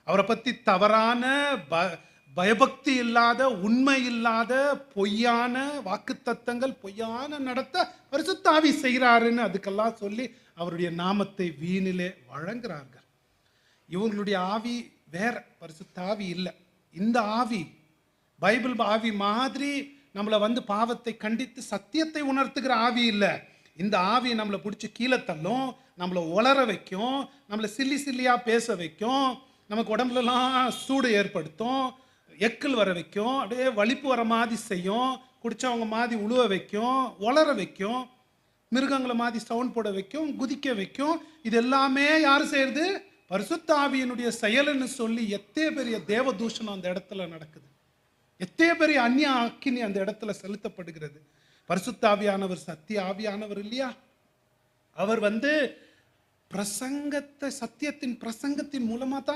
அவரை பத்தி தவறான பயபக்தி இல்லாத, உண்மை இல்லாத, பொய்யான வாக்குத்தத்தங்கள், பொய்யான நடத்த பரிசுத்த ஆவி செய்கிறாருன்னு அதுக்கெல்லாம் சொல்லி அவருடைய நாமத்தை வீணிலே வழங்குறார்கள். இவங்களுடைய ஆவி வேற, பரிசுத்த ஆவி இல்லை. இந்த ஆவி பைபிள் ஆவி மாதிரி நம்மளை பாவத்தை கண்டித்து சத்தியத்தை உணர்த்துகிற ஆவி இல்லை. இந்த ஆவி நம்மளை பிடிச்சி கீழே தள்ளும், நம்மளை உளர வைக்கும், நம்மளை சில்லி சில்லியா பேச வைக்கும், நமக்கு உடம்புலலாம் சூடு ஏற்படுத்தும், எக்கல் வர வைக்கும், அப்படியே வலிப்பு வர மாதிரி செய்யும், குடிச்சவங்க மாதிரி உழுவ வைக்கும், உளர வைக்கும், மிருகங்களை மாதிரி சவுண்ட் போட வைக்கும், குதிக்க வைக்கும். இது எல்லாமே யார் செய்யறது? பரிசுத்த ஆவியினுடைய செயல்னு சொல்லி எத்தே பெரிய தேவ தூஷணம் அந்த இடத்துல நடக்குது, எத்தே பெரிய அந்நிய அக்கினி அந்த இடத்துல செலுத்தப்படுகிறது. பரிசுத்த ஆவியானவர் சத்திய ஆவியானவர் இல்லையா? அவர் பிரசங்கத்தை, சத்தியத்தின் பிரசங்கத்தின் மூலமா தான்